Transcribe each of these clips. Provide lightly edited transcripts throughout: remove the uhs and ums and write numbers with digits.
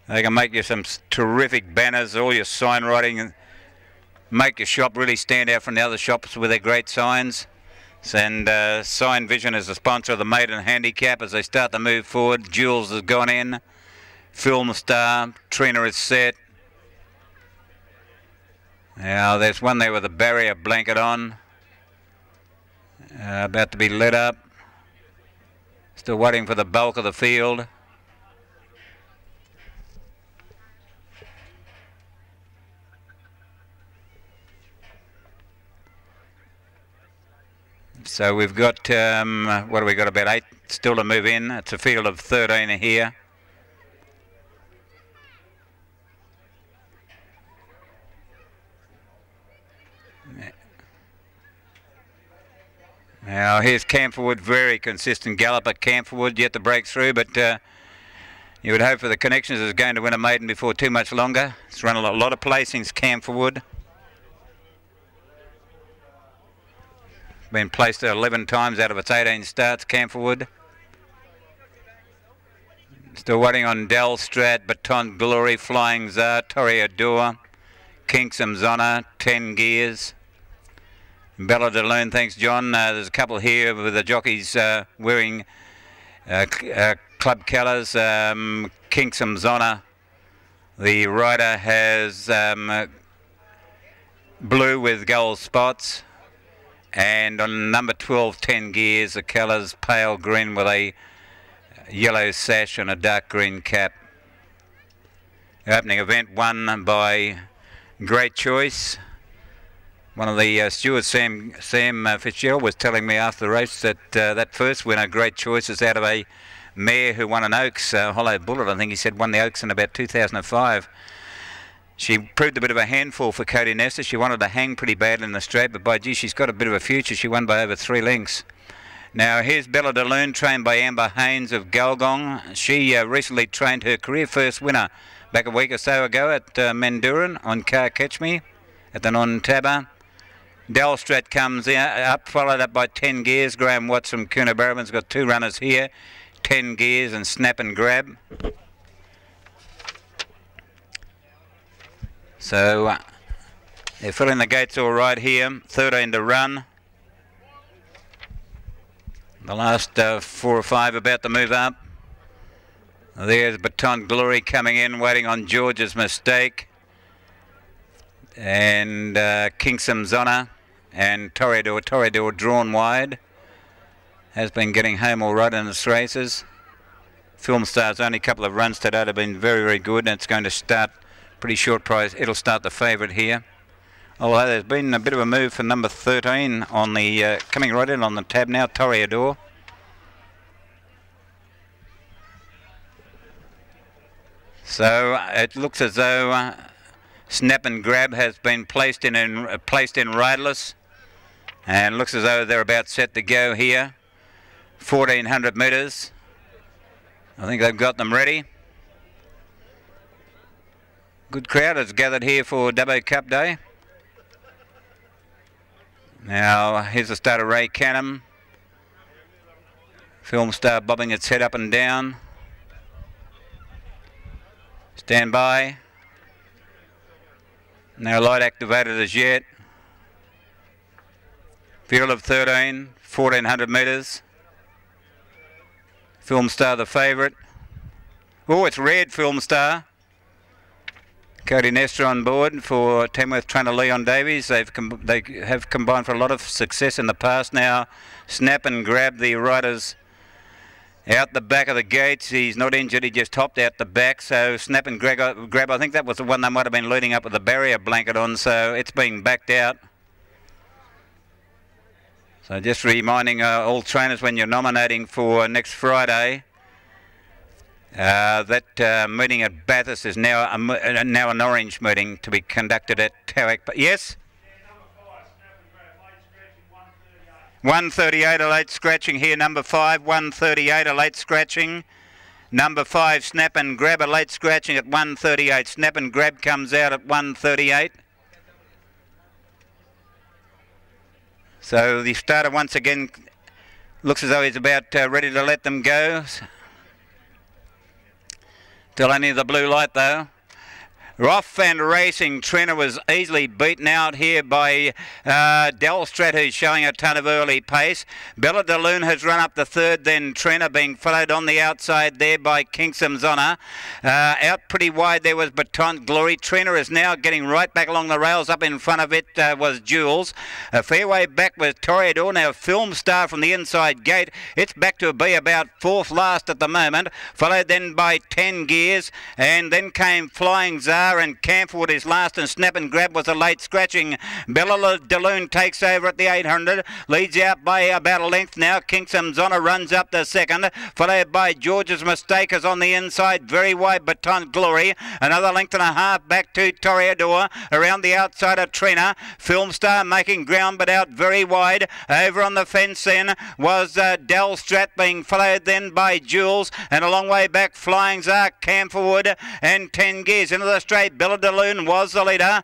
They can make you some terrific banners, all your sign writing, and make your shop really stand out from the other shops with their great signs. And Sign Vision is the sponsor of the Maiden Handicap as they start to move forward. Jules has gone in. Film Star, Trina is set. Now there's one there with a barrier blanket on. About to be lit up. Still waiting for the bulk of the field. So we've got, what have we got, about 8 still to move in. It's a field of 13 here. Now here's Camphorwood, very consistent gallop at Camphorwood, yet to break through, but you would hope for the Connections is going to win a maiden before too much longer. It's run a lot of placings, Camphorwood. Been placed 11 times out of its 18 starts, Camphorwood. Still waiting on Del Strat, Baton Glory, Flying Czar, Toreador, Kingsham's Honour, 10 Gears. Bella de Lune, thanks John. There's a couple here with the jockeys wearing club colours. Kingsham's Honour, the rider has blue with gold spots. And on number 12, 10 Gears, the colours pale green with a yellow sash and a dark green cap. The opening event won by Great Choice. One of the stewards, Sam Fitzgerald, was telling me after the race that that first winner, Great Choice, is out of a mare who won an Oaks, Hollow Bullet, I think he said, won the Oaks in about 2005. She proved a bit of a handful for Cody Nestor. She wanted to hang pretty bad in the straight, but by gee, she's got a bit of a future. She won by over 3 lengths. Now here's Bella de Lune, trained by Amber Haynes of Gulgong. She recently trained her career first winner back a week or so ago at Manduran on Car Catch Me at the Non-Tabber. Delstrat comes up, followed up by 10 Gears. Graham Watts from Coonabarabran's got 2 runners here, 10 Gears and Snap and Grab. So they're filling the gates all right here, 13 to run. The last 4 or 5 about to move up. There's Baton Glory coming in, waiting on George's Mistake. And Kingsham's Honour and Toreador drawn wide. Has been getting home all right in its races. Film Star's only a couple of runs today have been very, very good, and it's going to start pretty short price. It'll start the favourite here. Although there's been a bit of a move for number 13 on the coming right in on the tab now, Toreador. So it looks as though Snap and Grab has been placed in riderless, and looks as though they're about set to go here. 1400 metres. I think they've got them ready. Good crowd has gathered here for Dubbo Cup Day. Now here's the start of Ray Canham. Film Star bobbing its head up and down. Stand by. No light activated as yet. Field of 13, 1400 metres. Film Star the favourite. Oh, it's red, Film Star. Cody Nestor on board for Tamworth trainer Leon Davies. They have combined for a lot of success in the past. Now Snap and Grab, the riders out the back of the gates. He's not injured, he just hopped out the back. So Snap and Grab, I think that was the one they might have been leading up with the barrier blanket on, so it's being backed out. So just reminding all trainers when you're nominating for next Friday, that meeting at Bathurst is now an orange meeting to be conducted at Tawick. Yes? 138 a late scratching here, number 5, 138 a late scratching. Number 5, Snap and Grab a late scratching at 138. Snap and Grab comes out at 138. So the starter once again looks as though he's about ready to let them go. Still only the blue light though. Roth and Racing. Trina was easily beaten out here by Delstrat, who's showing a ton of early pace. Bella de Lune has run up the third, then Trina being followed on the outside there by Kingsham's Honour. Out pretty wide there was Baton Glory. Trina is now getting right back along the rails. Up in front of it was Jules. A fair way back was Toreador. Now Film Star from the inside gate. It's back to be about fourth last at the moment. Followed then by 10 Gears, and then came Flying Czar, and Camphor is last, and Snap and Grab was a late scratching. Bella de Lune takes over at the 800, leads out by about a length now. Kingsham's Honour runs up the second, followed by George's Mistake is on the inside, very wide Baton Glory, another length and a half back to Toreador, around the outside of Trina. Film Star making ground but out very wide. Over on the fence then was Delstrat, being followed then by Jules, and a long way back Flying Czar, Camphor and 10 Gears into the straight. Bella de Lune was the leader,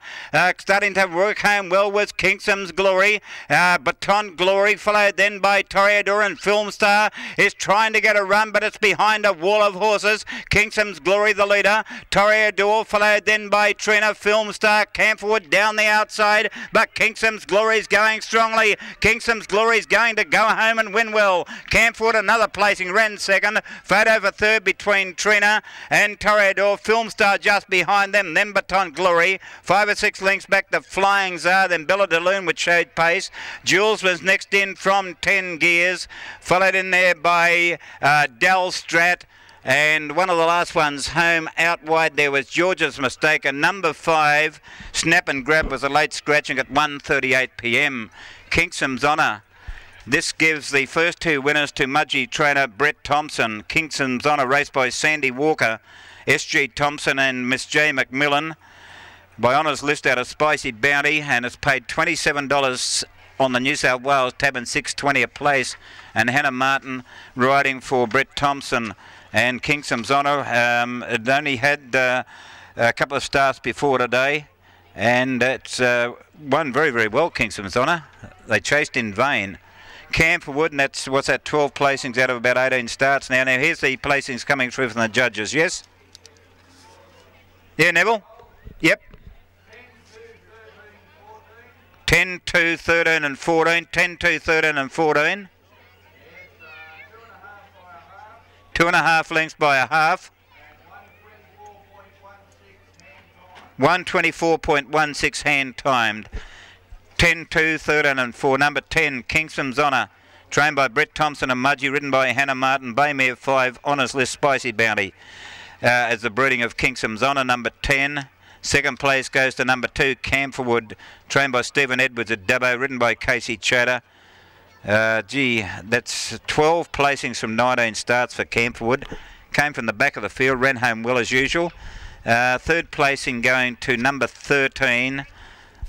starting to work home well with Kingsham's Glory. Baton Glory followed then by Toreador, and Film Star is trying to get a run, but it's behind a wall of horses. Kingsham's Glory the leader, Toreador followed then by Trina. Film Star, Camphor down the outside, but Kingsham's Glory is going strongly. Kingsham's Glory is going to go home and win well. Camphor another placing, ran second, photo for third between Trina and Toreador. Film Star just behind them, then Baton Glory. 5 or 6 lengths back to Flying Czar, then Bella de Lune, which showed pace. Jules was next in from 10 Gears, followed in there by Delstrat, and one of the last ones home out wide there was George's Mistake, and number 5 Snap and Grab was a late scratching at 1:38 p.m. Kingsham's Honour. This gives the first 2 winners to Mudgee trainer Brett Thompson. Kingsham's Honour raced by Sandy Walker, S.G. Thompson and Miss J. McMillan. By honours list out of Spicy Bounty, and it's paid $27 on the New South Wales tab and $6.20 a place. And Hannah Martin riding for Brett Thompson. And Kingsham's Honour, it only had a couple of starts before today, and it's won very, very well, Kingsham's Honour. They chased in vain. Camphor, and that's, what's that, 12 placings out of about 18 starts now. Now here's the placings coming through from the judges, yes? Yeah, Neville? Yep. 10, 2, 13 and 14. 10, 2, 13 and 14. 2.5 lengths by a half. 124.16 hand timed. 10, 2, 13 and 4. Number 10, Kingsham's Honour, trained by Brett Thompson and Mudgee, ridden by Hannah Martin. Baymere 5, honours list Spicy Bounty. As the breeding of Kingsham's Honour, number 10. Second place goes to number 2, Camphor, trained by Stephen Edwards at Dubbo, ridden by Casey Chater. Gee, that's 12 placings from 19 starts for Camphor. Came from the back of the field, ran home well as usual. Third placing going to number 13,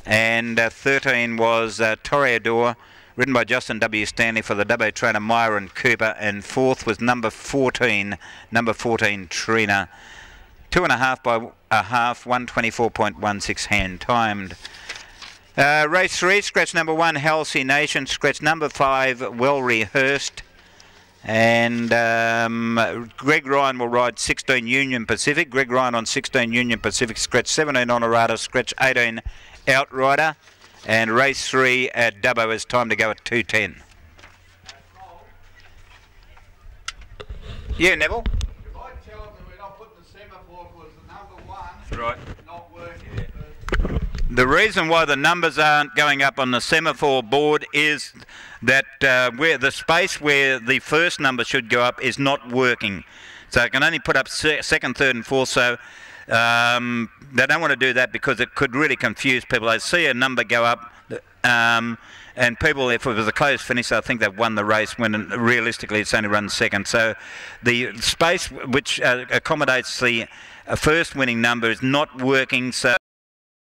and 13 was Toreador, ridden by Justin W. Stanley for the Dubbo trainer Meyer and Cooper, and fourth was number 14 Trina. 2.5 by a half, 124.16 hand timed. Race 3, scratch number 1, Halsey Nation, scratch number 5, Well Rehearsed, and Greg Ryan will ride 16 Union Pacific. Greg Ryan on 16 Union Pacific, scratch 17 Honorata, scratch 18 Outrider, and race 3 at Dubbo is time to go at 2:10. Yeah, Neville? If I tell them that we're not putting the semaphore because the number 1 right. not working. The reason why the numbers aren't going up on the semaphore board is that where the space where the first number should go up is not working. So it can only put up second, third and fourth, so they don't want to do that because it could really confuse people. They see a number go up and people, if it was a close finish, I think they've won the race when realistically it's only run second. So the space which accommodates the first winning number is not working. So